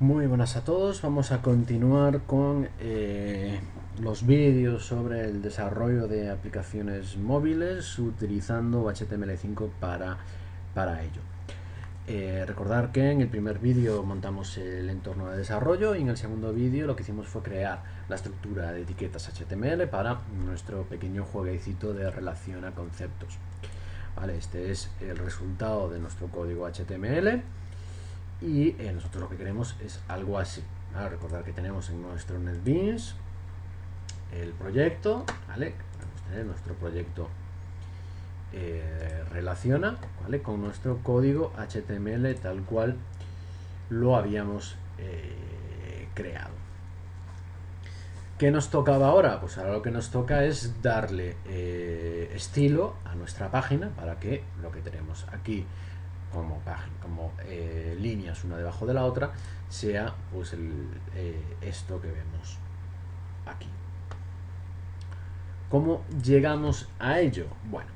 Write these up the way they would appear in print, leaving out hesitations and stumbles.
Muy buenas a todos, vamos a continuar con los vídeos sobre el desarrollo de aplicaciones móviles utilizando HTML5 para ello. Recordar que en el primer vídeo montamos el entorno de desarrollo y en el segundo vídeo lo que hicimos fue crear la estructura de etiquetas HTML para nuestro pequeño jueguecito de relación a conceptos. Vale, este es el resultado de nuestro código HTML. Y nosotros lo que queremos es algo así. Recordar que tenemos en nuestro NetBeans el proyecto, ¿vale? Vamos a tener nuestro proyecto relaciona, ¿vale?, con nuestro código HTML tal cual lo habíamos creado. ¿Qué nos tocaba ahora? Pues ahora lo que nos toca es darle estilo a nuestra página para que lo que tenemos aquí como líneas una debajo de la otra sea pues esto que vemos aquí. ¿Cómo llegamos a ello? Bueno,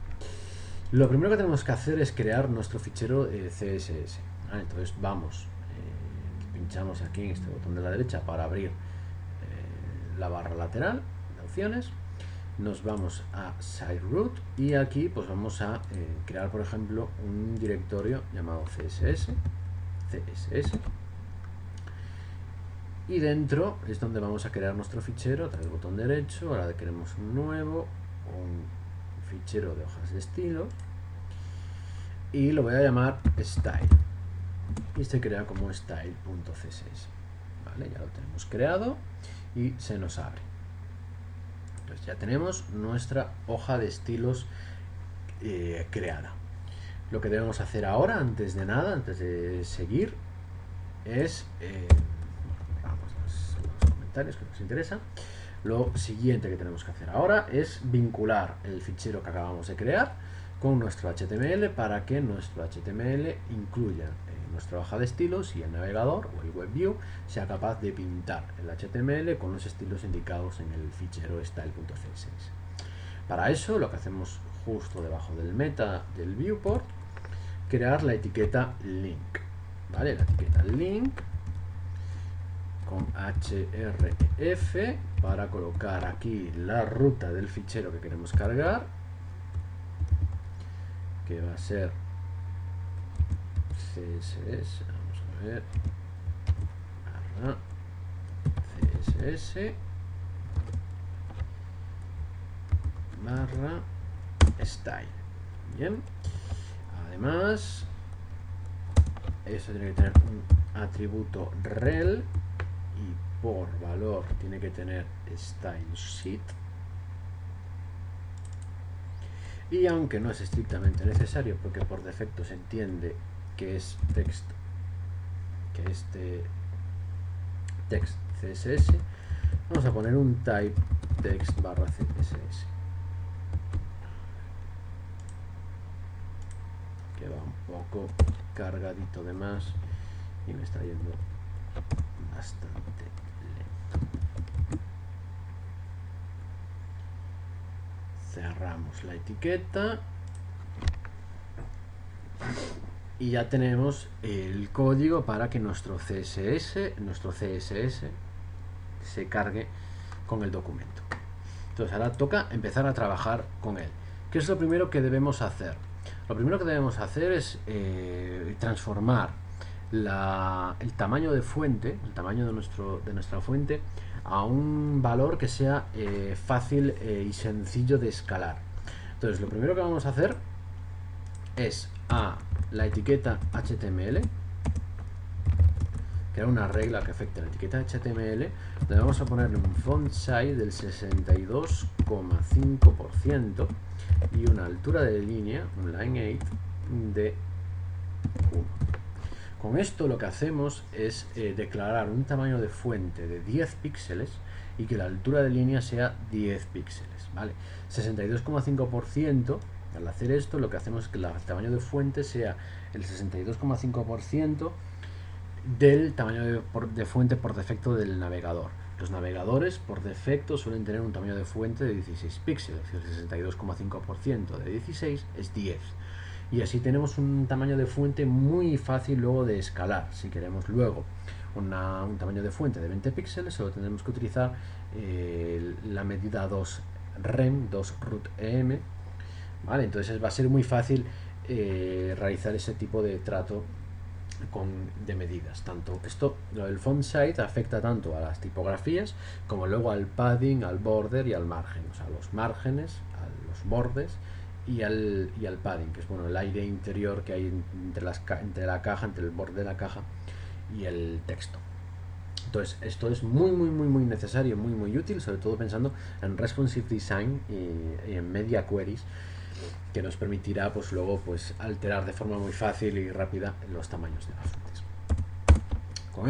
lo primero que tenemos que hacer es crear nuestro fichero CSS. Entonces vamos, pinchamos aquí en este botón de la derecha para abrir la barra lateral de opciones. Nos vamos a SiteRoot y aquí pues vamos a crear, por ejemplo, un directorio llamado CSS y dentro es donde vamos a crear nuestro fichero. Tras el botón derecho, ahora queremos un nuevo, un fichero de hojas de estilo y lo voy a llamar style y se crea como style.css. Vale, ya lo tenemos creado y se nos abre. Entonces ya tenemos nuestra hoja de estilos creada. Lo que debemos hacer ahora, antes de nada, antes de seguir, es vamos a los comentarios que nos interesa. Lo siguiente que tenemos que hacer ahora es vincular el fichero que acabamos de crear con nuestro HTML para que nuestro HTML incluya nuestra hoja de estilos y el navegador o el WebView sea capaz de pintar el HTML con los estilos indicados en el fichero style.css. Para eso lo que hacemos justo debajo del meta del viewport, crear la etiqueta link, ¿vale? La etiqueta link con href para colocar aquí la ruta del fichero que queremos cargar, que va a ser CSS, vamos a ver, barra CSS barra style. Bien, además eso tiene que tener un atributo rel y por valor tiene que tener style sheet. Y aunque no es estrictamente necesario porque por defecto se entiende que es text, que este text CSS, vamos a poner un type text barra CSS que va un poco cargadito de más y me está yendo bastante lento. Cerramos la etiqueta y ya tenemos el código para que nuestro CSS se cargue con el documento. Entonces ahora toca empezar a trabajar con él. ¿Qué es lo primero que debemos hacer? Lo primero que debemos hacer es transformar el tamaño de fuente, el tamaño de nuestra fuente, a un valor que sea fácil y sencillo de escalar. Entonces lo primero que vamos a hacer es a la etiqueta HTML, crear una regla que afecte a la etiqueta HTML, donde vamos a ponerle un font size del 62,5% y una altura de línea, un line 8, de 1. Con esto lo que hacemos es declarar un tamaño de fuente de 10 píxeles y que la altura de línea sea 10 píxeles, ¿vale? 62,5%. Al hacer esto lo que hacemos es que el tamaño de fuente sea el 62,5% del tamaño de fuente por defecto del navegador. Los navegadores por defecto suelen tener un tamaño de fuente de 16 píxeles y el 62,5% de 16 es 10. y así tenemos un tamaño de fuente muy fácil luego de escalar. Si queremos luego un tamaño de fuente de 20 píxeles, solo tendremos que utilizar la medida 2rem, 2rootEM, ¿vale? Entonces va a ser muy fácil realizar ese tipo de trato de medidas. Tanto esto, lo del font size afecta tanto a las tipografías como luego al padding, al border y al margen, o sea, los márgenes, a los bordes y al padding, que es bueno, el aire interior que hay entre la caja, entre el borde de la caja y el texto. Entonces esto es muy necesario, muy útil, sobre todo pensando en responsive design y en media queries, que nos permitirá pues luego pues alterar de forma muy fácil y rápida los tamaños de las fuentes. Con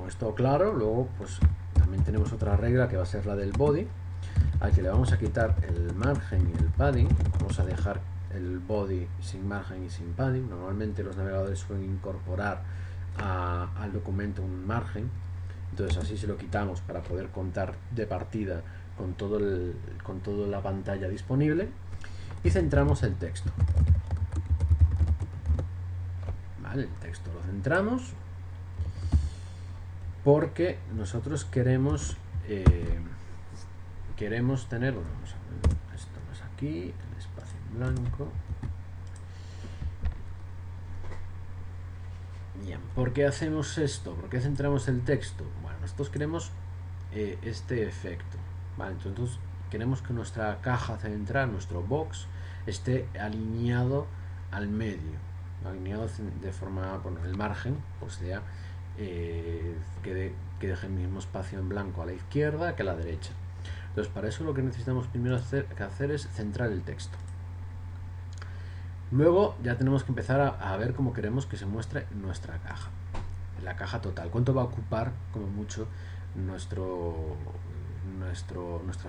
esto claro, luego pues también tenemos otra regla que va a ser la del body, al que le vamos a quitar el margen y el padding. Vamos a dejar el body sin margen y sin padding. Normalmente los navegadores suelen incorporar al documento un margen, entonces así se lo quitamos para poder contar de partida con toda la pantalla disponible, y centramos el texto. Vale, el texto lo centramos porque nosotros queremos tener, bueno, vamos a ver, esto es aquí, el espacio en blanco. Bien, ¿por qué hacemos esto? ¿Por qué centramos el texto? Bueno, nosotros queremos este efecto, ¿vale? Entonces queremos que nuestra caja central, nuestro box, esté alineado al medio, alineado de forma, bueno, el margen pues sea que deje el mismo espacio en blanco a la izquierda que a la derecha. Entonces para eso lo que necesitamos primero hacer es centrar el texto. Luego ya tenemos que empezar a ver cómo queremos que se muestre nuestra caja, la caja total, cuánto va a ocupar como mucho nuestra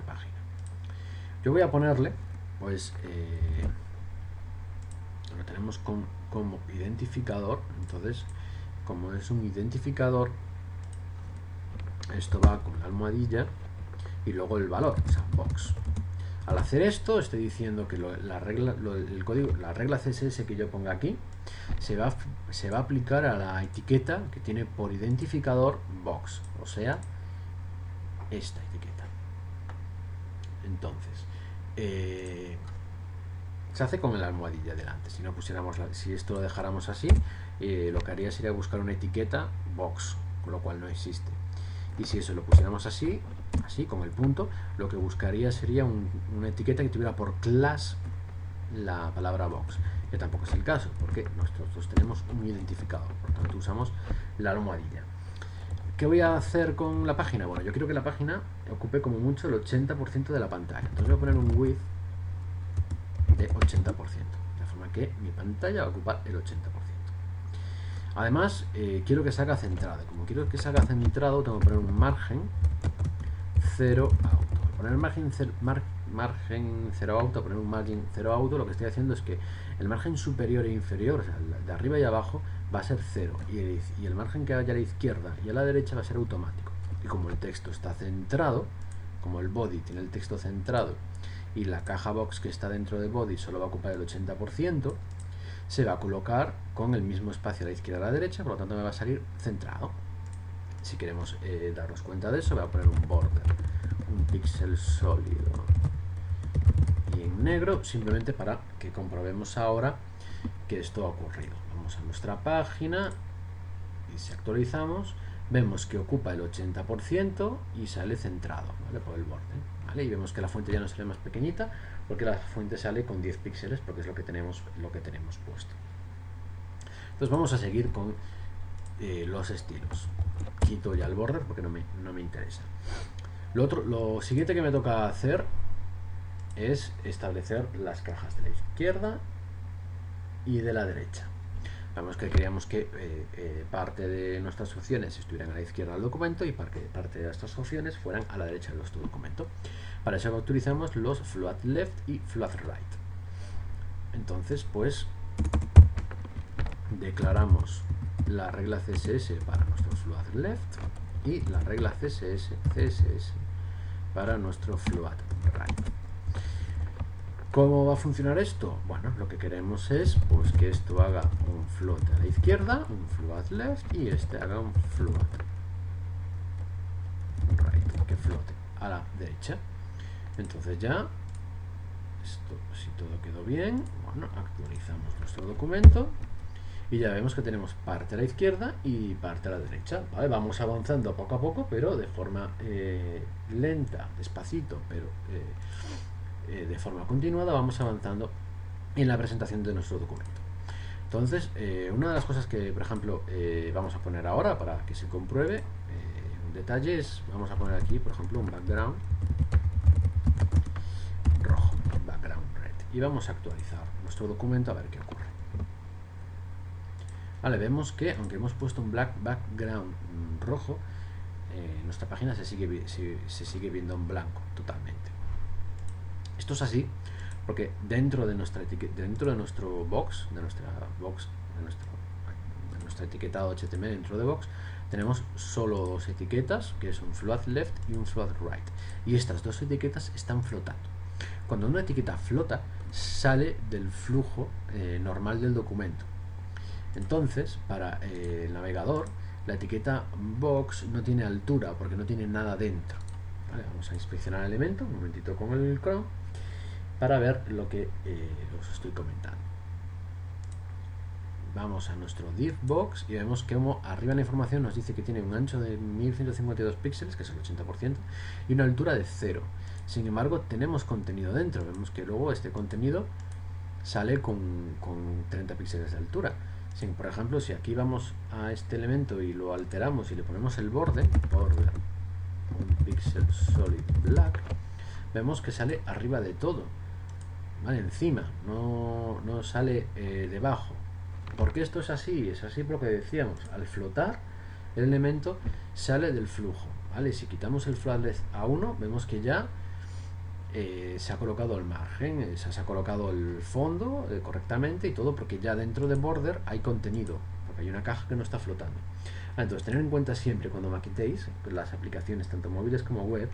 página. Yo voy a ponerle, pues, lo tenemos como identificador. Entonces, como es un identificador, esto va con la almohadilla y luego el valor, o sea, box. Al hacer esto, estoy diciendo que la regla CSS que yo ponga aquí se va a aplicar a la etiqueta que tiene por identificador box, o sea, esta etiqueta. Entonces, se hace con la almohadilla delante. Si no pusiéramos, si esto lo dejáramos así, lo que haría sería buscar una etiqueta box, con lo cual no existe. Y si eso lo pusiéramos así con el punto, lo que buscaría sería una etiqueta que tuviera por class la palabra box, que tampoco es el caso, porque nosotros tenemos un identificador, por tanto usamos la almohadilla. ¿Qué voy a hacer con la página? Bueno, yo quiero que la página ocupe como mucho el 80% de la pantalla, entonces voy a poner un width de 80%, de forma que mi pantalla va a ocupar el 80%. Además, quiero que salga centrado. Como quiero que salga centrado, tengo que poner un margen 0 auto. Al poner margen 0 auto, poner un margen 0 auto, lo que estoy haciendo es que el margen superior e inferior, o sea, de arriba y abajo, va a ser 0. Y el margen que vaya a la izquierda y a la derecha va a ser automático. Y como el texto está centrado, como el body tiene el texto centrado y la caja box que está dentro de body solo va a ocupar el 80%, se va a colocar con el mismo espacio a la izquierda y a la derecha, por lo tanto me va a salir centrado. Si queremos darnos cuenta de eso, voy a poner un border, un píxel sólido y en negro, simplemente para que comprobemos ahora que esto ha ocurrido. Vamos a nuestra página y si actualizamos, vemos que ocupa el 80% y sale centrado, ¿vale? Por el borde, ¿vale? Y vemos que la fuente ya no sale más pequeñita, porque la fuente sale con 10 píxeles, porque es lo que tenemos puesto. Entonces vamos a seguir con los estilos. Quito ya el border porque no me interesa. Lo siguiente que me toca hacer es establecer las cajas de la izquierda y de la derecha. Vemos que queríamos que parte de nuestras opciones estuvieran a la izquierda del documento y parte de estas opciones fueran a la derecha de nuestro documento. Para eso utilizamos los float left y float right. Entonces, pues, declaramos la regla CSS para nuestro float left y la regla CSS para nuestro float right. ¿Cómo va a funcionar esto? Bueno, lo que queremos es pues que esto haga un float a la izquierda, un float left, y este haga un float right, que flote a la derecha. Entonces ya, esto, si todo quedó bien, bueno, actualizamos nuestro documento y ya vemos que tenemos parte a la izquierda y parte a la derecha. ¿Vale? Vamos avanzando poco a poco, pero de forma lenta, despacito, pero de forma continuada vamos avanzando en la presentación de nuestro documento. Entonces, una de las cosas que, por ejemplo, vamos a poner ahora para que se compruebe un detalle es, vamos a poner aquí, por ejemplo, un background rojo, background red, y vamos a actualizar nuestro documento a ver qué ocurre. Vale, vemos que aunque hemos puesto un background rojo, nuestra página se sigue viendo en blanco totalmente. Esto es así porque dentro de nuestra dentro de nuestro box, de nuestro etiquetado HTML dentro de box, tenemos solo dos etiquetas, que es un float left y un float right, y estas dos etiquetas están flotando. Cuando una etiqueta flota, sale del flujo normal del documento. Entonces, para el navegador, la etiqueta box no tiene altura porque no tiene nada dentro. Vale, vamos a inspeccionar el elemento, un momentito con el Chrome, para ver lo que os estoy comentando. Vamos a nuestro div box y vemos que arriba en la información nos dice que tiene un ancho de 1152 píxeles, que es el 80%, y una altura de 0. Sin embargo, tenemos contenido dentro. Vemos que luego este contenido sale con 30 píxeles de altura. Por ejemplo, si aquí vamos a este elemento y lo alteramos y le ponemos el border un pixel solid black, vemos que sale arriba de todo, ¿vale? Encima, no sale debajo. ¿Por qué esto es así? Es así porque decíamos, al flotar el elemento sale del flujo, ¿vale? Si quitamos el float left a 1, vemos que ya se ha colocado el margen, se ha colocado el fondo correctamente y todo, porque ya dentro de border hay contenido, porque hay una caja que no está flotando. Entonces, tener en cuenta siempre cuando maquetéis las aplicaciones, tanto móviles como web,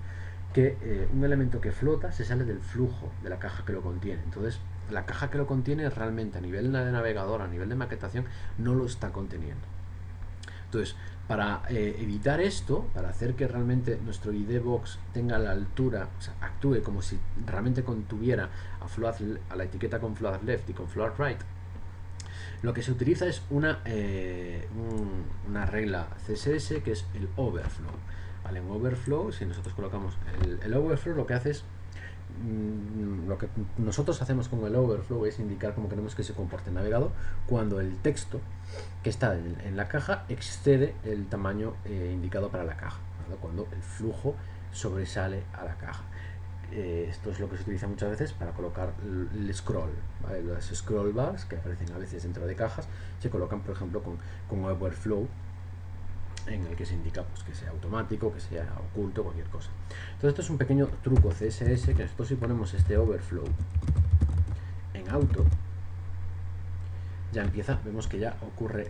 que un elemento que flota se sale del flujo de la caja que lo contiene. Entonces, la caja que lo contiene realmente a nivel de navegador, a nivel de maquetación, no lo está conteniendo. Entonces, para evitar esto, para hacer que realmente nuestro ID box tenga la altura, o sea, actúe como si realmente contuviera a la etiqueta con float left y con float right, lo que se utiliza es una regla CSS que es el overflow. ¿Vale? En overflow, si nosotros colocamos el overflow, lo que hace es lo que nosotros hacemos con el overflow es indicar cómo queremos que se comporte el navegador cuando el texto que está en la caja excede el tamaño indicado para la caja, ¿verdad? Cuando el flujo sobresale a la caja. Esto es lo que se utiliza muchas veces para colocar el scroll, ¿vale? Las scroll bars que aparecen a veces dentro de cajas se colocan, por ejemplo, con overflow, en el que se indica pues, que sea automático, que sea oculto, cualquier cosa. Entonces esto es un pequeño truco CSS que nosotros, si ponemos este overflow en auto, ya empieza, vemos que ya ocurre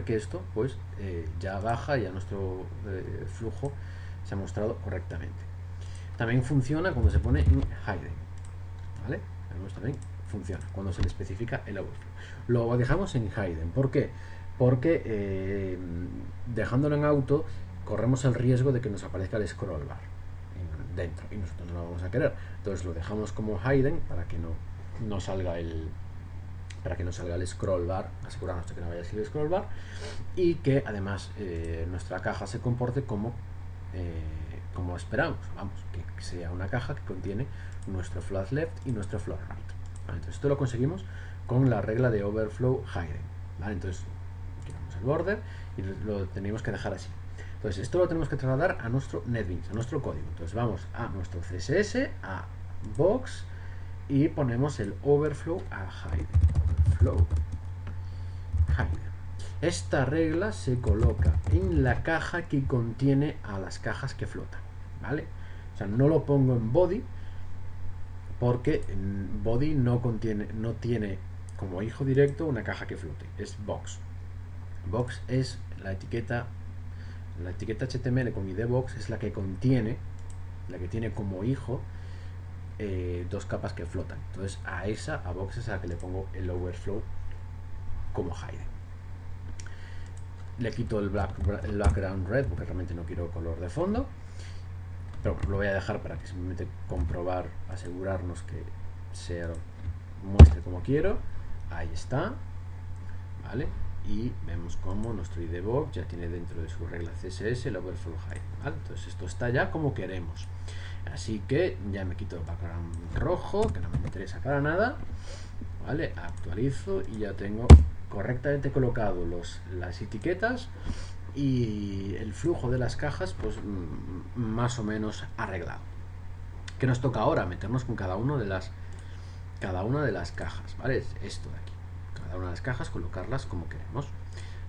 que esto pues ya baja, ya nuestro flujo se ha mostrado correctamente. También funciona cuando se pone en hidden, ¿vale? Vemos también funciona cuando se le especifica el overflow. Lo dejamos en hidden. ¿Por qué? Porque dejándolo en auto corremos el riesgo de que nos aparezca el scroll bar dentro y nosotros no lo vamos a querer. Entonces lo dejamos como hidden para que no salga el scroll bar, asegurarnos de que no vaya a salir el scroll bar, y que además nuestra caja se comporte como esperamos, vamos, que sea una caja que contiene nuestro float left y nuestro float right. ¿Vale? Entonces esto lo conseguimos con la regla de overflow hidden, ¿vale? Entonces quitamos el border y lo tenemos que dejar así. Entonces esto lo tenemos que trasladar a nuestro NetBeans, a nuestro código. Entonces vamos a nuestro CSS, a box, y ponemos el overflow a hidden. Overflow hidden. Esta regla se coloca en la caja que contiene a las cajas que flotan, ¿vale? O sea, no lo pongo en body porque en body no tiene como hijo directo una caja que flote, es box. Box es la etiqueta HTML con ID box, es la que contiene, la que tiene como hijo dos capas que flotan. Entonces a box es a la que le pongo el overflow como hide. Le quito el background red porque realmente no quiero color de fondo, pero lo voy a dejar para que simplemente comprobar, asegurarnos que se muestre como quiero. Ahí está, ¿vale? Y vemos como nuestro IDBox ya tiene dentro de su regla CSS el overflow hide, ¿vale? Entonces esto está ya como queremos. Así que ya me quito el background rojo, que no me interesa para nada, ¿vale? Actualizo y ya tengo correctamente colocado las etiquetas y el flujo de las cajas, pues más o menos arreglado. ¿Qué nos toca ahora? Meternos con cada una de las cajas, ¿vale? Es esto de aquí. Cada una de las cajas colocarlas como queremos,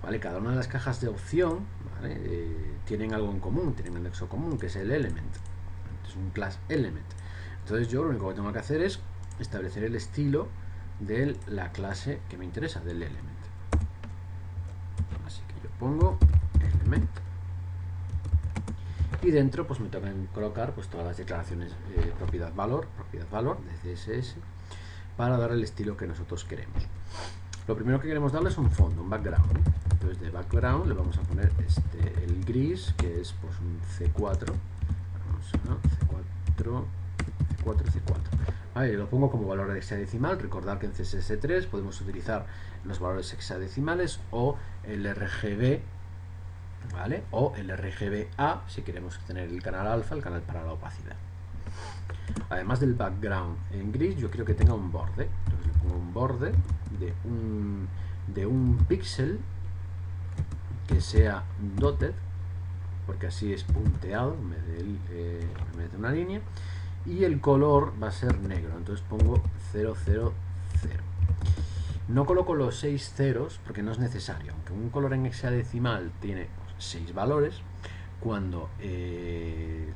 ¿vale? Cada una de las cajas de opción, ¿vale? Tienen algo en común, tienen un nexo común, que es el element. Es un class element. Entonces yo lo único que tengo que hacer es establecer el estilo de la clase que me interesa, del element. Así que yo pongo element y dentro pues me toca colocar pues todas las declaraciones propiedad valor de CSS para dar el estilo que nosotros queremos. Lo primero que queremos darle es un fondo, un background. Entonces de background le vamos a poner el gris, que es pues un C4. C4. Vale, lo pongo como valor hexadecimal. Recordad que en CSS3 podemos utilizar los valores hexadecimales o el RGB, ¿vale? O el RGBA si queremos tener el canal alfa, el canal para la opacidad. Además del background en gris, yo quiero que tenga un borde. Entonces le pongo un borde de un píxel que sea dotted, porque así es punteado en vez de una línea, y el color va a ser negro. Entonces pongo 000. No coloco los 6 ceros porque no es necesario. Aunque un color en hexadecimal tiene 6 valores, cuando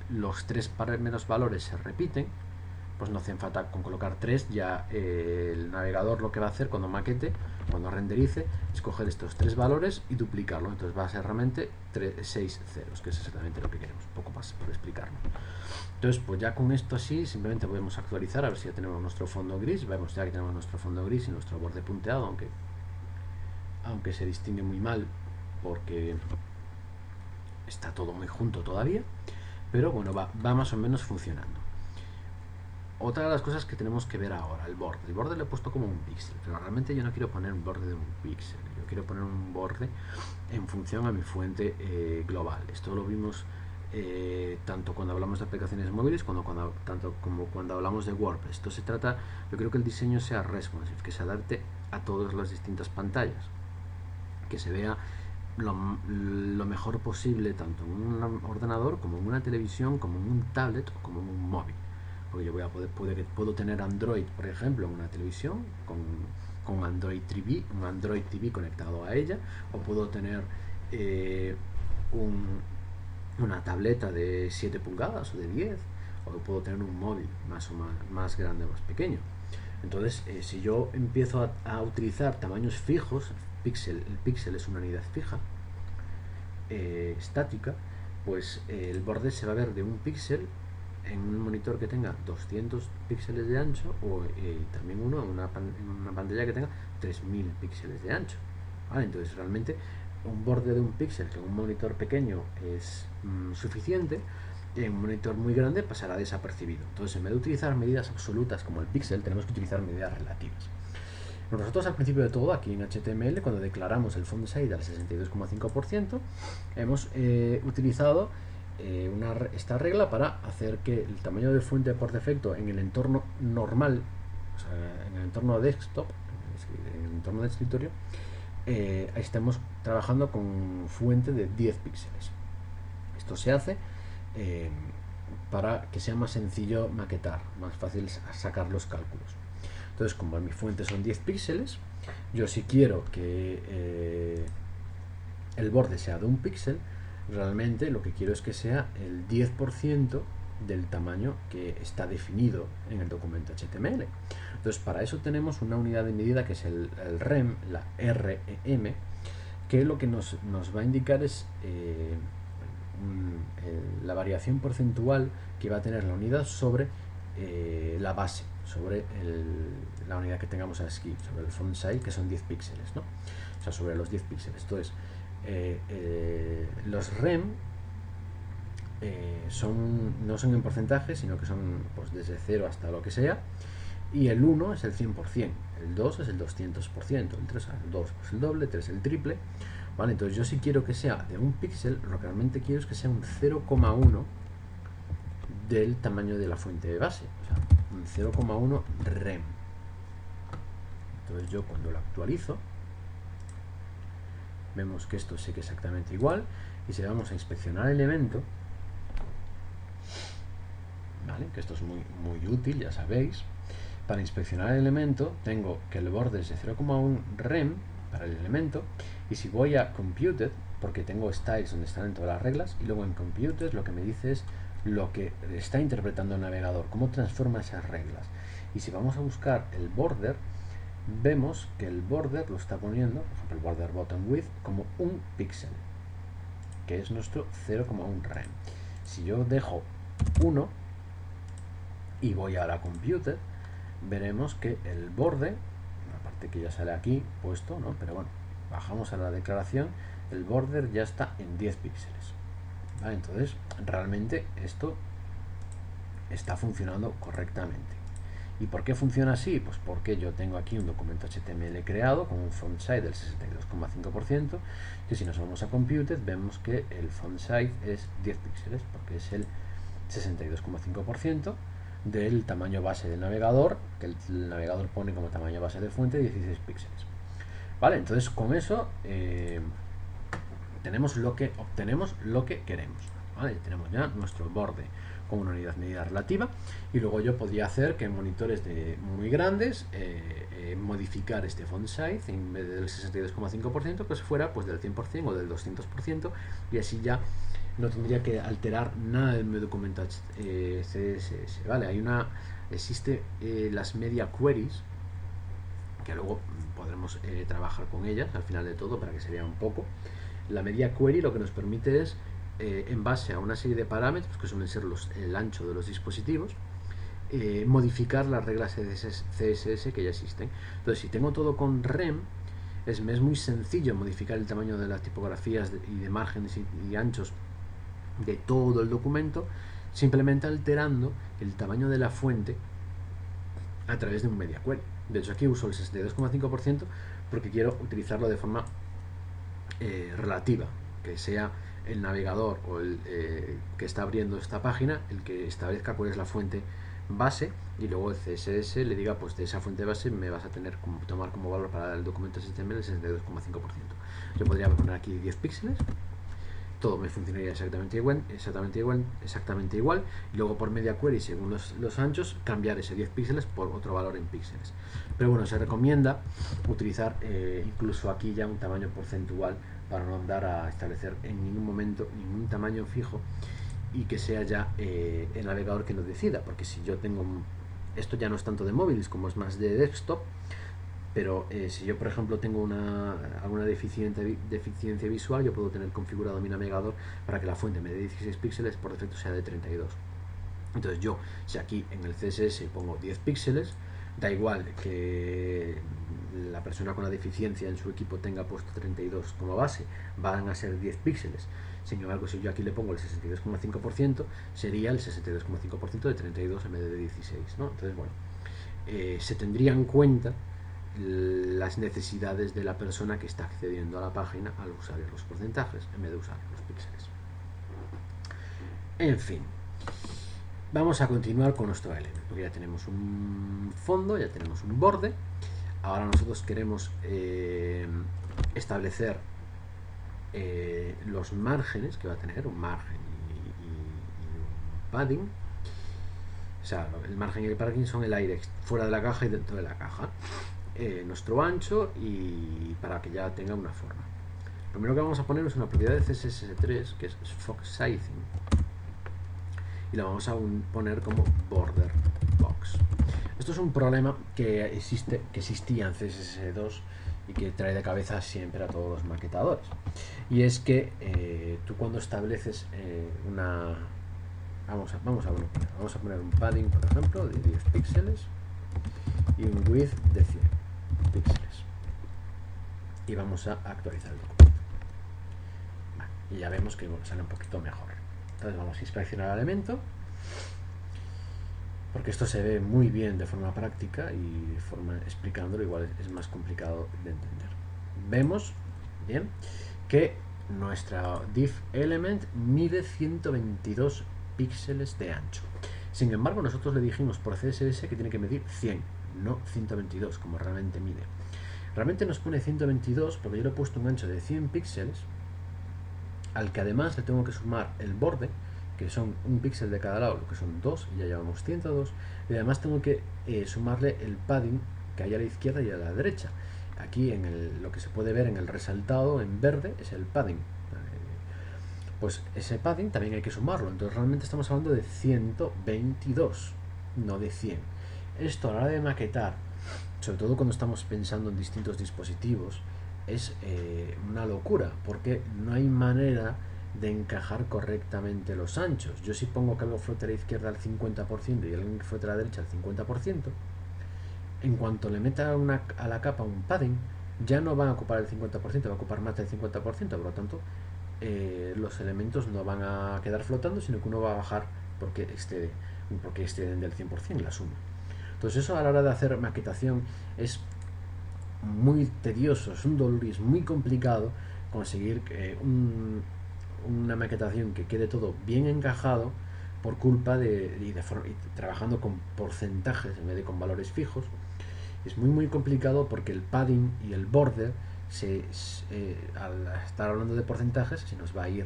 los 3 primeros valores se repiten, pues no hacen falta con colocar 3. Ya el navegador lo que va a hacer cuando maquete, cuando renderice, es coger estos 3 valores y duplicarlo. Entonces va a ser realmente 6 ceros, que es exactamente lo que queremos. Un poco más por explicarlo. Entonces pues ya con esto así simplemente podemos actualizar a ver si ya tenemos nuestro fondo gris. Vemos ya que tenemos nuestro fondo gris y nuestro borde punteado, aunque se distingue muy mal porque está todo muy junto todavía, pero bueno, va más o menos funcionando. Otra de las cosas que tenemos que ver ahora, el borde. El borde lo he puesto como un píxel, pero realmente yo no quiero poner un borde de un píxel. Yo quiero poner un borde en función a mi fuente global. Esto lo vimos tanto cuando hablamos de aplicaciones móviles tanto como cuando hablamos de WordPress. Esto se trata, yo creo que el diseño sea responsive, que se adapte a todas las distintas pantallas, que se vea lo mejor posible tanto en un ordenador como en una televisión, como en un tablet o como en un móvil. Porque yo puedo tener Android, por ejemplo, en una televisión con Android TV conectado a ella, o puedo tener una tableta de 7 pulgadas o de 10, o puedo tener un móvil más grande o más pequeño. Entonces si yo empiezo a utilizar tamaños fijos, el píxel es una unidad fija estática, pues el borde se va a ver de un píxel en un monitor que tenga 200 píxeles de ancho, o también uno en una pantalla que tenga 3000 píxeles de ancho, ¿vale? Entonces realmente un borde de un píxel que en un monitor pequeño es suficiente, en un monitor muy grande pasará desapercibido. Entonces en vez de utilizar medidas absolutas como el píxel, tenemos que utilizar medidas relativas. Nosotros al principio de todo, aquí en HTML, cuando declaramos el font size al 62,5%, hemos utilizado esta regla para hacer que el tamaño de fuente por defecto en el entorno normal, o sea, en el entorno desktop, en el entorno de escritorio, estemos trabajando con fuente de 10 píxeles. Esto se hace para que sea más sencillo maquetar, más fácil sacar los cálculos. Entonces, como mi fuente son 10 píxeles, yo si quiero que el borde sea de un píxel, realmente lo que quiero es que sea el 10% del tamaño que está definido en el documento HTML. Entonces para eso tenemos una unidad de medida que es el rem, la REM, que lo que nos va a indicar es la variación porcentual que va a tener la unidad sobre la base, sobre la unidad que tengamos aquí, sobre el font size, que son 10 píxeles, ¿no? O sea, sobre los 10 píxeles. Entonces, los rem no son en porcentaje, sino que son pues, desde 0 hasta lo que sea, y el 1 es el 100%, el 2 es el 200%, el 3 el 2 es el doble, 3 el triple, ¿vale? Entonces yo si quiero que sea de un píxel, lo que realmente quiero es que sea un 0,1 del tamaño de la fuente de base, o sea, un 0,1 rem. Entonces yo cuando lo actualizo, vemos que esto sigue exactamente igual, y si vamos a inspeccionar el elemento, ¿vale? Que esto es muy útil, ya sabéis. Para inspeccionar el elemento tengo que el borde es de 0,1 rem para el elemento, y si voy a computed, porque tengo styles donde están en todas las reglas, y luego en computed lo que me dice es lo que está interpretando el navegador, cómo transforma esas reglas. Y si vamos a buscar el border, vemos que el border lo está poniendo, por ejemplo el border bottom width, como un píxel, que es nuestro 0,1 rem. Si yo dejo 1 y voy a la computed, veremos que el borde, aparte que ya sale aquí puesto, ¿no? Pero bueno, bajamos a la declaración, el border ya está en 10 píxeles, ¿vale? Entonces realmente esto está funcionando correctamente. ¿Y por qué funciona así? Pues porque yo tengo aquí un documento HTML creado con un font size del 62,5%, que si nos vamos a computed vemos que el font size es 10 píxeles, porque es el 62,5% del tamaño base del navegador, que el navegador pone como tamaño base de fuente 16 píxeles. Vale, entonces con eso obtenemos lo que queremos. ¿Vale? Tenemos ya nuestro borde con una unidad medida relativa, y luego yo podría hacer que en monitores muy grandes modificar este font size en vez del 62,5% pues fuera pues del 100% o del 200%, y así ya no tendría que alterar nada de mi documento CSS, ¿vale? Existe las media queries, que luego podremos trabajar con ellas al final de todo para que se vea un poco. La media query lo que nos permite es, en base a una serie de parámetros que suelen ser el ancho de los dispositivos, modificar las reglas CSS que ya existen. Entonces, si tengo todo con rem, es muy sencillo modificar el tamaño de las tipografías y de márgenes y anchos de todo el documento, simplemente alterando el tamaño de la fuente a través de un media query. De hecho, aquí uso el 62,5% porque quiero utilizarlo de forma relativa, que sea el navegador o el que está abriendo esta página el que establezca cuál es la fuente base, y luego el CSS le diga, pues de esa fuente base me vas a tomar como valor para el documento HTML el 62,5%. Yo podría poner aquí 10 píxeles, todo me funcionaría exactamente igual, y luego por media query, según los anchos, cambiar ese 10 píxeles por otro valor en píxeles. Pero bueno, se recomienda utilizar incluso aquí ya un tamaño porcentual para no andar a establecer en ningún momento ningún tamaño fijo, y que sea ya el navegador que nos decida, porque si yo tengo esto ya no es tanto de móviles como es más de desktop, pero si yo por ejemplo tengo alguna deficiencia visual, yo puedo tener configurado mi navegador para que la fuente en vez de 16 píxeles por defecto sea de 32. Entonces yo, si aquí en el CSS pongo 10 píxeles, da igual que la persona con la deficiencia en su equipo tenga puesto 32 como base, van a ser 10 píxeles. Sin embargo, si yo aquí le pongo el 62,5%, sería el 62,5% de 32 en vez de 16, ¿no? Entonces, bueno, se tendría en cuenta las necesidades de la persona que está accediendo a la página al usar los porcentajes en vez de usar los píxeles. En fin, vamos a continuar con nuestro elemento, porque ya tenemos un fondo, ya tenemos un borde. Ahora nosotros queremos establecer los márgenes que va a tener, un margen y un padding. O sea, el margen y el padding son el aire fuera de la caja y dentro de la caja. Nuestro ancho, y para que ya tenga una forma. Lo primero que vamos a poner es una propiedad de CSS3 que es Fox Sizing, y la vamos a poner como border box. Esto es un problema que existía en CSS2 y que trae de cabeza siempre a todos los maquetadores, y es que tú cuando estableces vamos a poner un padding, por ejemplo, de 10 píxeles y un width de 100 píxeles. Y vamos a actualizar el documento. Vale, y ya vemos que sale un poquito mejor. Entonces vamos a inspeccionar el elemento, porque esto se ve muy bien de forma práctica y de forma explicándolo igual es más complicado de entender. Vemos bien que nuestra div element mide 122 píxeles de ancho. Sin embargo, nosotros le dijimos por CSS que tiene que medir 100, no 122, como realmente mide. Realmente nos pone 122 porque yo le he puesto un ancho de 100 píxeles, al que además le tengo que sumar el borde, que son un píxel de cada lado, lo que son 2, y ya llevamos 102, y además tengo que sumarle el padding que hay a la izquierda y a la derecha. Aquí lo que se puede ver en el resaltado en verde es el padding. Pues ese padding también hay que sumarlo, entonces realmente estamos hablando de 122, no de 100. Esto a la hora de maquetar, sobre todo cuando estamos pensando en distintos dispositivos, es una locura, porque no hay manera de encajar correctamente los anchos. Yo si pongo que algo flote a la izquierda al 50% y alguien que flote a la derecha al 50%, en cuanto le meta a la capa un padding, ya no van a ocupar el 50%, va a ocupar más del 50%, por lo tanto los elementos no van a quedar flotando, sino que uno va a bajar porque exceden del 100% la suma. Entonces eso a la hora de hacer maquetación es muy tedioso, es un dolor y es muy complicado conseguir una maquetación que quede todo bien encajado por culpa y trabajando con porcentajes en vez de con valores fijos. Es muy complicado porque el padding y el border al estar hablando de porcentajes se nos va a ir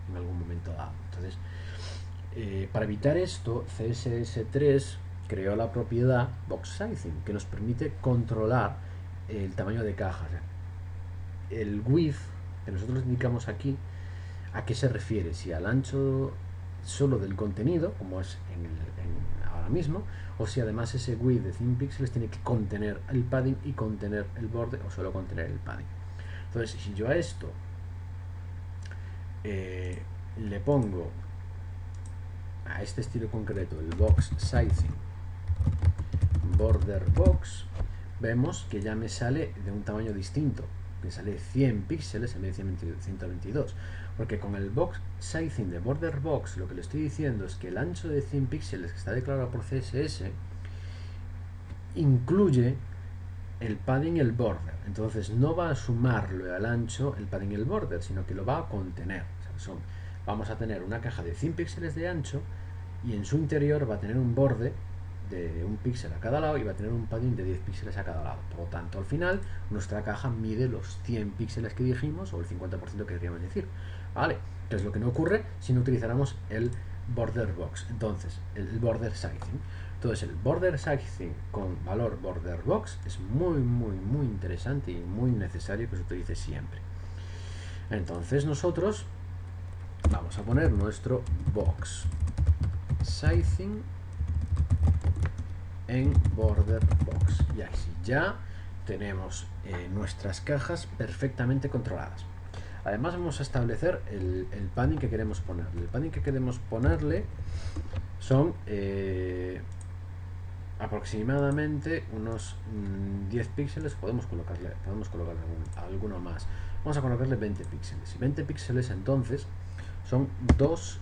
en algún momento dado. Entonces para evitar esto, CSS3 creó la propiedad box sizing, que nos permite controlar el tamaño de cajas. El width que nosotros indicamos aquí, ¿a qué se refiere? Si al ancho solo del contenido, como es ahora mismo, o si además ese width de 100 píxeles tiene que contener el padding y contener el borde, o solo contener el padding. Entonces, si yo a esto le pongo a este estilo concreto el box sizing border box, vemos que ya me sale de un tamaño distinto, me sale 100 píxeles en vez de 122, porque con el box sizing de border box lo que le estoy diciendo es que el ancho de 100 píxeles que está declarado por CSS incluye el padding y el border, entonces no va a sumarlo al ancho el padding y el border, sino que lo va a contener. O sea, vamos a tener una caja de 100 píxeles de ancho y en su interior va a tener un borde de un píxel a cada lado y va a tener un padding de 10 píxeles a cada lado. Por lo tanto, al final, nuestra caja mide los 100 píxeles que dijimos o el 50% que queríamos decir. ¿Vale? Que es lo que no ocurre si no utilizáramos el border box. Entonces, el border sizing. Entonces, el border sizing con valor border box es muy interesante y muy necesario que se utilice siempre. Entonces, nosotros vamos a poner nuestro box sizing en border box y así ya tenemos nuestras cajas perfectamente controladas. Además vamos a establecer el padding que queremos ponerle. El padding que queremos ponerle son aproximadamente unos 10 píxeles. Podemos colocarle alguno más. Vamos a colocarle 20 píxeles. Y 20 píxeles entonces son 2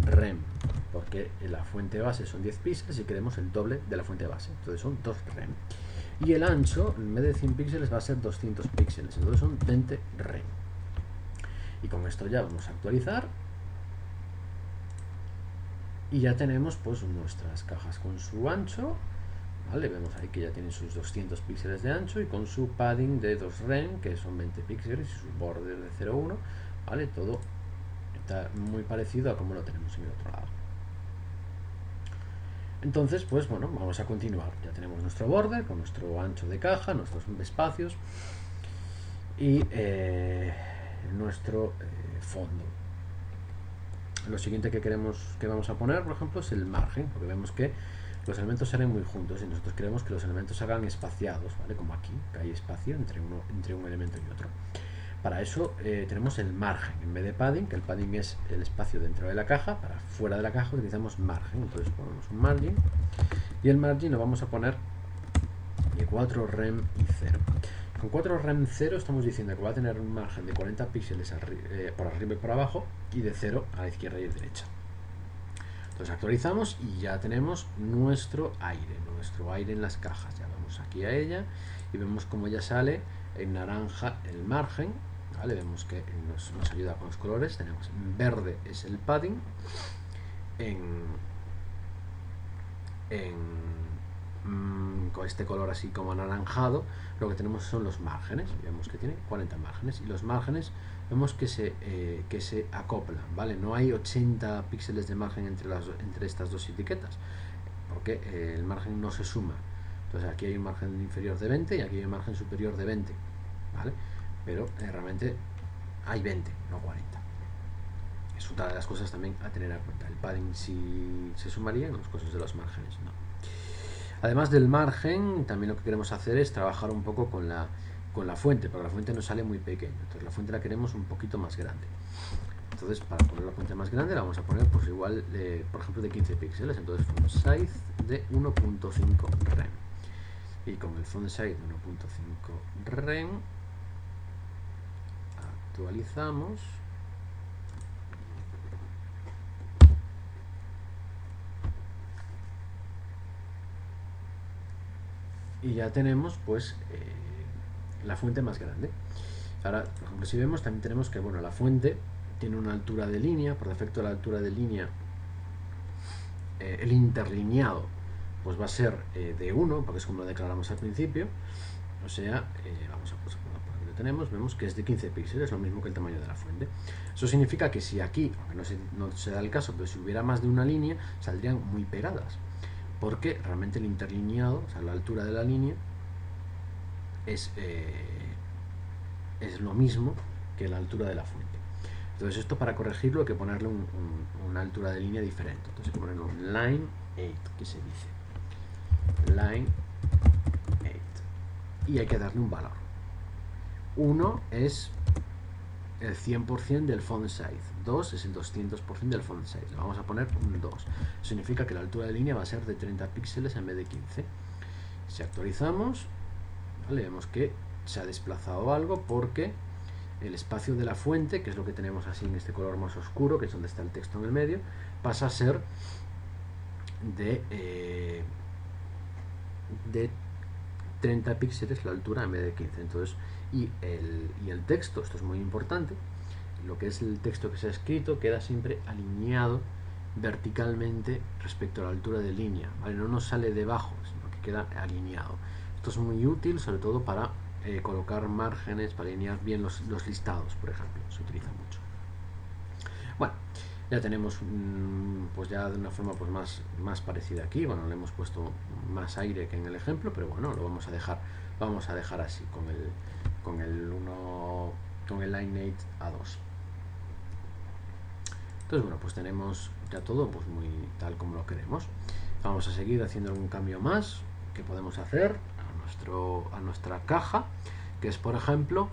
rem, porque la fuente base son 10 píxeles y queremos el doble de la fuente base, entonces son 2 rem. Y el ancho, en vez de 100 píxeles, va a ser 200 píxeles, entonces son 20 rem. Y con esto ya vamos a actualizar y ya tenemos pues nuestras cajas con su ancho, ¿vale? Vemos ahí que ya tienen sus 200 píxeles de ancho y con su padding de 2 rem, que son 20 píxeles, y su border de 0,1, ¿vale? Todo está muy parecido a como lo tenemos en el otro lado. Entonces, pues bueno, vamos a continuar. Ya tenemos nuestro border con nuestro ancho de caja, nuestros espacios y nuestro fondo. Lo siguiente que vamos a poner, por ejemplo, es el margen, porque vemos que los elementos salen muy juntos y nosotros queremos que los elementos se hagan espaciados, ¿vale? Como aquí, que hay espacio entre un elemento y otro. Para eso tenemos el margen en vez de padding, que el padding es el espacio dentro de la caja. Para fuera de la caja utilizamos margen, entonces ponemos un margin, y el margin lo vamos a poner de 4 rem y 0. Con 4 rem 0 estamos diciendo que va a tener un margen de 40 píxeles por arriba y por abajo, y de 0 a la izquierda y a la derecha. Entonces actualizamos y ya tenemos nuestro aire en las cajas. Ya vamos aquí a ella y vemos como ya sale en naranja el margen, ¿vale? Vemos que nos ayuda con los colores. Tenemos en verde es el padding, con este color así como anaranjado lo que tenemos son los márgenes. Vemos que tiene 40 márgenes, y los márgenes vemos que se acoplan, ¿vale? No hay 80 píxeles de margen entre estas dos etiquetas, porque el margen no se suma. Entonces aquí hay un margen inferior de 20 y aquí hay un margen superior de 20, ¿vale? Pero realmente hay 20, no 40. Es otra de las cosas también a tener en cuenta. El padding sí se sumaría, en las cosas de los márgenes no. Además del margen, también lo que queremos hacer es trabajar un poco con la fuente, porque la fuente nos sale muy pequeña. Entonces la fuente la queremos un poquito más grande. Entonces para poner la fuente más grande la vamos a poner pues igual, por ejemplo, de 15 píxeles. Entonces font size de 1.5 rem. Y con el font size de 1.5 rem actualizamos. Y ya tenemos pues la fuente más grande. Ahora, por ejemplo, si vemos, también tenemos que, bueno, la fuente tiene una altura de línea. Por defecto la altura de línea, el interlineado pues va a ser de 1, porque es como lo declaramos al principio. O sea, vamos a poner lo que tenemos, vemos que es de 15 píxeles, lo mismo que el tamaño de la fuente. Eso significa que si aquí, aunque no se da el caso, pero si hubiera más de una línea, saldrían muy pegadas, porque realmente el interlineado, o sea, la altura de la línea, es lo mismo que la altura de la fuente. Entonces esto, para corregirlo, hay que ponerle una altura de línea diferente. Entonces hay que ponerle un line 8, que se dice line 8, y hay que darle un valor. 1 es el 100% del font size, 2 es el 200% del font size. Le vamos a poner un 2. Significa que la altura de línea va a ser de 30 píxeles en vez de 15. Si actualizamos, ¿vale? Vemos que se ha desplazado algo, porque el espacio de la fuente, que es lo que tenemos así en este color más oscuro, que es donde está el texto en el medio, pasa a ser de 30 píxeles la altura en vez de 15. Entonces, y el texto, esto es muy importante, lo que es el texto que se ha escrito queda siempre alineado verticalmente respecto a la altura de línea, ¿vale? No nos sale debajo, sino que queda alineado. Esto es muy útil, sobre todo para colocar márgenes, para alinear bien los listados, por ejemplo, se utiliza mucho. Bueno, ya tenemos pues ya de una forma pues más parecida aquí. Bueno, le hemos puesto más aire que en el ejemplo, pero bueno, lo vamos a dejar así con el line 8 a 2. Entonces, bueno, pues tenemos ya todo pues muy tal como lo queremos. Vamos a seguir haciendo algún cambio más que podemos hacer a nuestra caja, que es, por ejemplo,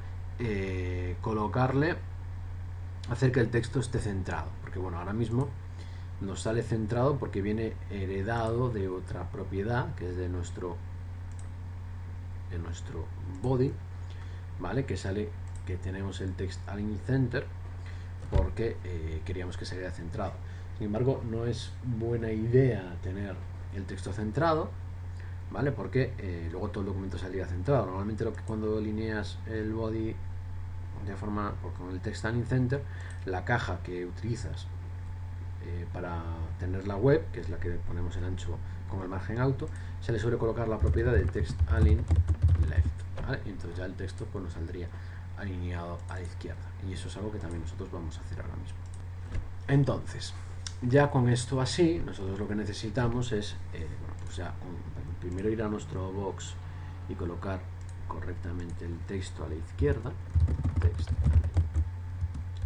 hacer que el texto esté centrado, porque bueno, ahora mismo nos sale centrado porque viene heredado de otra propiedad, que es de nuestro body, ¿vale? Que sale que tenemos el text align center porque queríamos que saliera centrado. Sin embargo, no es buena idea tener el texto centrado, ¿vale? Porque luego todo el documento saldría centrado. Normalmente cuando alineas el body de forma con el text align center, la caja que utilizas para tener la web, que es la que ponemos el ancho con el margen alto, se le suele colocar la propiedad de text align left, ¿vale? Y entonces ya el texto pues nos saldría alineado a la izquierda, y eso es algo que también nosotros vamos a hacer ahora mismo. Entonces, ya con esto así, nosotros lo que necesitamos es bueno, pues ya primero ir a nuestro box y colocar correctamente el texto a la izquierda, text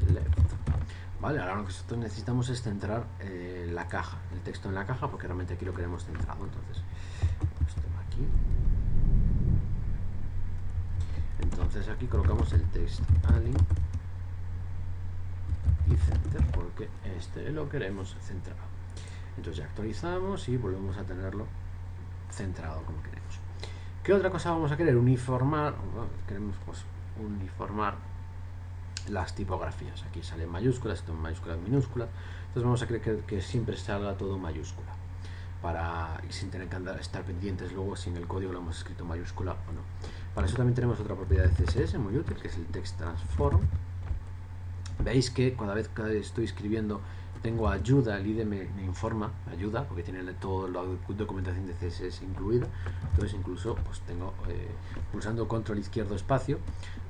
left, vale. Ahora lo que nosotros necesitamos es centrar la caja, el texto en la caja, porque realmente aquí lo queremos centrado. Entonces, esto va aquí. Entonces aquí colocamos el text align y center, porque este lo queremos centrado. Entonces ya actualizamos y volvemos a tenerlo centrado como queremos. ¿Qué otra cosa vamos a querer? Uniformar. Queremos pues uniformar las tipografías. Aquí salen mayúsculas, esto en mayúsculas, minúsculas. Entonces vamos a querer que siempre salga todo mayúscula, y sin tener que estar pendientes luego si en el código lo hemos escrito mayúscula o no. Para eso también tenemos otra propiedad de CSS muy útil, que es el text transform. Veis que cada vez que estoy escribiendo tengo ayuda, el IDE me informa, me ayuda, porque tiene toda la documentación de CSS incluida. Entonces incluso pues tengo, pulsando control izquierdo espacio,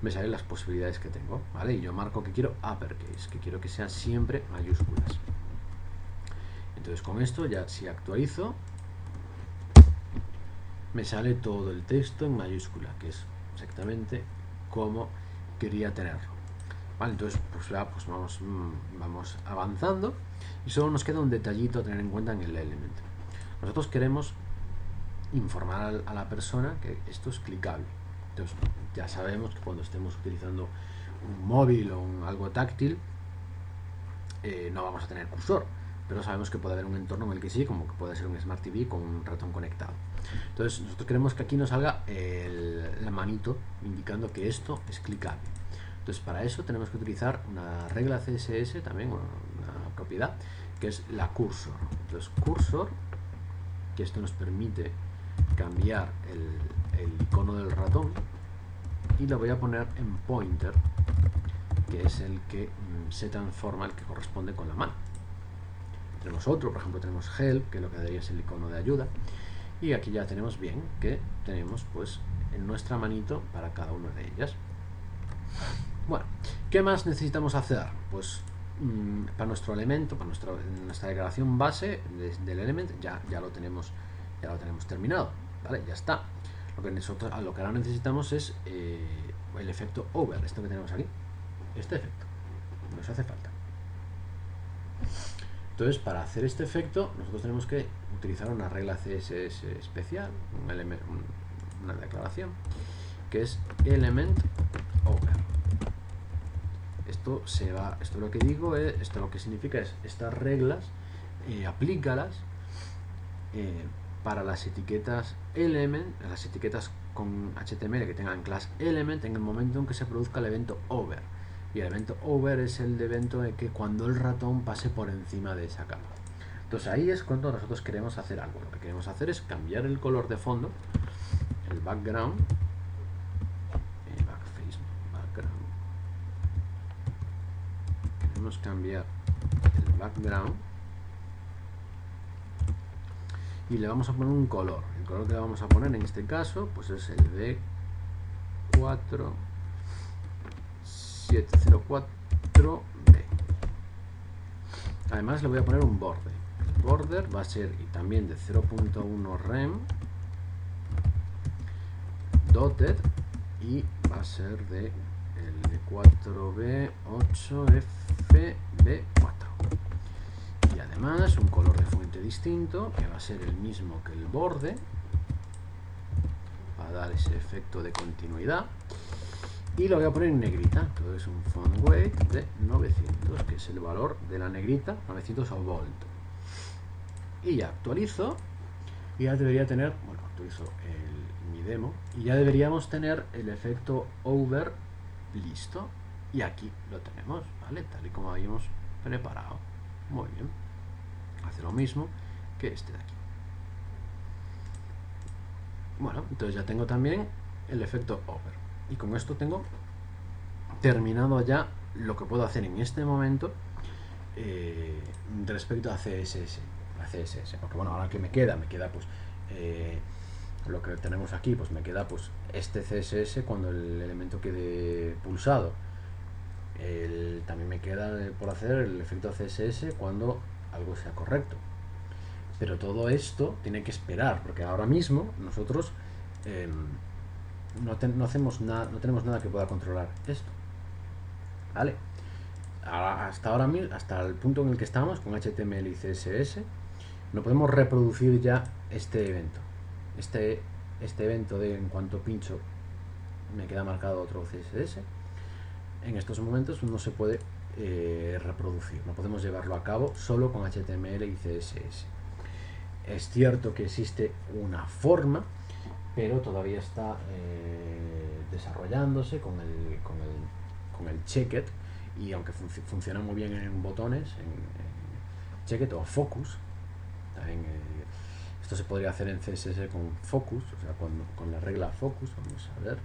me salen las posibilidades que tengo, ¿vale? Y yo marco que quiero uppercase, que quiero que sean siempre mayúsculas. Entonces con esto ya si actualizo, me sale todo el texto en mayúscula, que es exactamente como quería tenerlo. Vale, entonces pues ya pues vamos avanzando y solo nos queda un detallito a tener en cuenta en el element. Nosotros queremos informar a la persona que esto es clicable. Entonces ya sabemos que cuando estemos utilizando un móvil o algo táctil, no vamos a tener cursor, pero sabemos que puede haber un entorno en el que sí, como que puede ser un Smart TV con un ratón conectado. Entonces nosotros queremos que aquí nos salga la manito indicando que esto es clicable. Entonces para eso tenemos que utilizar una regla CSS, también una propiedad, que es la cursor. Entonces cursor, que esto nos permite cambiar el icono del ratón, y lo voy a poner en pointer, que es el que se transforma, el que corresponde con la mano. Tenemos otro, por ejemplo tenemos help, que lo que daría es el icono de ayuda, y aquí ya tenemos bien que tenemos pues en nuestra manito para cada una de ellas. Bueno, ¿qué más necesitamos hacer? Pues para nuestro elemento, para nuestra declaración base del element ya lo tenemos terminado, ¿vale? Ya está. Lo que ahora necesitamos es el efecto over, esto que tenemos aquí, este efecto, nos hace falta. Entonces, para hacer este efecto, nosotros tenemos que utilizar una regla CSS especial, una declaración, que es element over. Esto lo que digo es, esto lo que significa es estas reglas, aplícalas para las etiquetas element, las etiquetas con HTML que tengan class element en el momento en que se produzca el evento over. Y el evento over es el evento de que cuando el ratón pase por encima de esa capa. Entonces ahí es cuando nosotros queremos hacer algo. Lo que queremos hacer es cambiar el color de fondo, el background, queremos cambiar el background y le vamos a poner un color. El color que le vamos a poner en este caso pues es el B4704B. Además le voy a poner un border. El border va a ser y también de 0.1 rem dotted y va a ser de el de 4B8FB4. Y además un color de fuente distinto que va a ser el mismo que el borde para dar ese efecto de continuidad, y lo voy a poner en negrita. Entonces un font weight de 900, que es el valor de la negrita, 900 o bold, y ya actualizo y ya debería tener, bueno, actualizo mi demo y ya deberíamos tener el efecto over listo, y aquí lo tenemos, ¿vale? Tal y como habíamos preparado. Muy bien, hace lo mismo que este de aquí. Bueno, entonces ya tengo también el efecto over, y con esto tengo terminado ya lo que puedo hacer en este momento respecto a CSS, porque bueno, ahora que me queda pues lo que tenemos aquí, pues me queda pues este CSS cuando el elemento quede pulsado. También me queda por hacer el efecto CSS cuando algo sea correcto, pero todo esto tiene que esperar, porque ahora mismo nosotros no tenemos nada que pueda controlar esto, ¿vale? Hasta el punto en el que estamos con HTML y CSS no podemos reproducir ya este evento, este evento de en cuanto pincho me queda marcado otro CSS, en estos momentos no se puede reproducir, no podemos llevarlo a cabo solo con HTML y CSS. Es cierto que existe una forma, pero todavía está desarrollándose con el Checked, y aunque funciona muy bien en botones, en Checked o Focus, también, esto se podría hacer en CSS con Focus, o sea, con la regla Focus. Vamos a ver,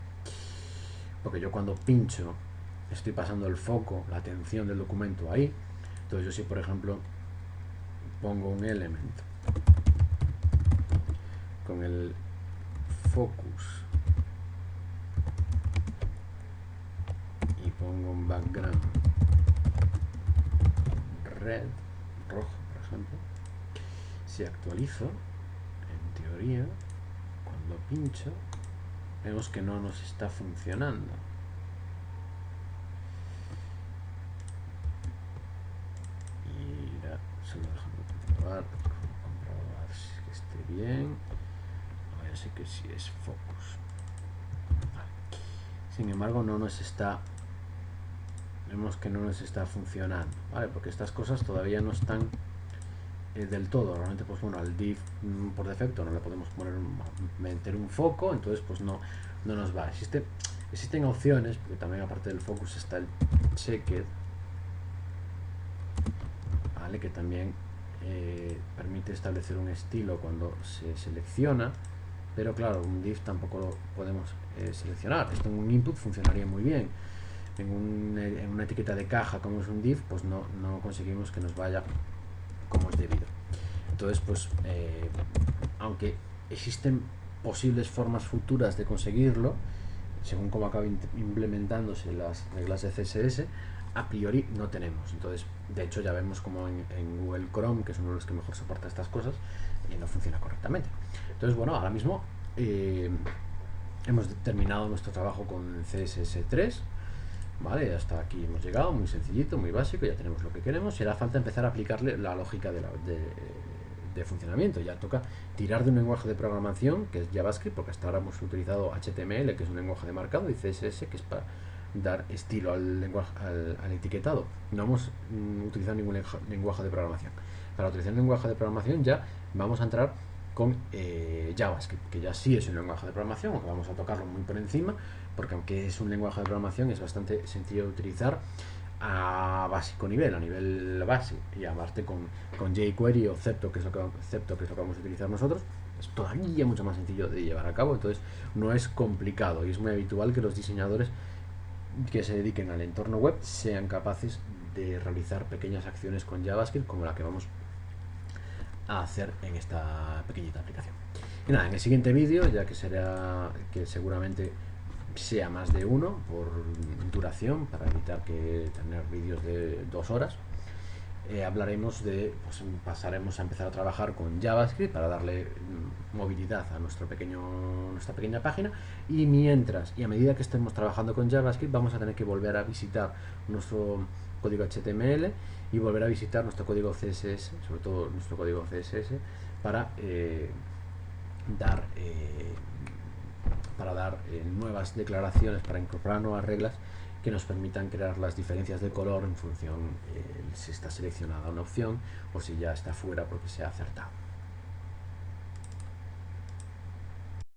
porque yo cuando pincho estoy pasando el foco, la atención del documento ahí. Entonces yo, si por ejemplo pongo un element con el focus y pongo un background rojo, por ejemplo, si actualizo, en teoría, cuando pincho, vemos que no nos está funcionando. Solo déjame comprobar que esté bien. Ahora sé que sí es focus. Vale. Sin embargo, no nos está, vemos que no nos está funcionando, ¿vale? Porque estas cosas todavía no están del todo. Realmente, pues bueno, al div por defecto no le podemos meter un foco, entonces pues no nos va. Existen opciones, porque también aparte del focus está el checked, ¿vale? Que también permite establecer un estilo cuando se selecciona, pero claro, un div tampoco lo podemos seleccionar. Esto en un input funcionaría muy bien. En una etiqueta de caja como es un div, pues no conseguimos que nos vaya como es debido. Entonces, pues aunque existen posibles formas futuras de conseguirlo, según cómo acaben implementándose las reglas de CSS, a priori no tenemos. Entonces, de hecho, ya vemos como en Google Chrome, que es uno de los que mejor soporta estas cosas, no funciona correctamente. Entonces, bueno, ahora mismo hemos terminado nuestro trabajo con CSS3, ¿vale? Hasta aquí hemos llegado, muy sencillito, muy básico, ya tenemos lo que queremos, y hará falta empezar a aplicarle la lógica de funcionamiento. Ya toca tirar de un lenguaje de programación que es JavaScript, porque hasta ahora hemos utilizado HTML, que es un lenguaje de marcado, y CSS, que es para dar estilo al lenguaje, al etiquetado. No hemos utilizado ningún lenguaje de programación. Para utilizar un lenguaje de programación ya vamos a entrar con JavaScript, que ya sí es un lenguaje de programación, aunque vamos a tocarlo muy por encima, porque aunque es un lenguaje de programación, es bastante sencillo de utilizar a básico nivel, a nivel base, y aparte con jQuery o Zepto, que es lo que vamos a utilizar nosotros, es todavía mucho más sencillo de llevar a cabo. Entonces no es complicado, y es muy habitual que los diseñadores que se dediquen al entorno web sean capaces de realizar pequeñas acciones con JavaScript, como la que vamos a hacer en esta pequeñita aplicación. Y nada, en el siguiente vídeo, ya que seguramente sea más de uno por duración, para evitar que tener vídeos de 2 horas, hablaremos de, pues pasaremos a empezar a trabajar con JavaScript para darle movilidad a nuestra pequeña página, y mientras y a medida que estemos trabajando con JavaScript vamos a tener que volver a visitar nuestro código HTML y volver a visitar nuestro código CSS, sobre todo nuestro código CSS, para dar nuevas declaraciones, para incorporar nuevas reglas que nos permitan crear las diferencias de color en función si está seleccionada una opción o si ya está fuera porque se ha acertado.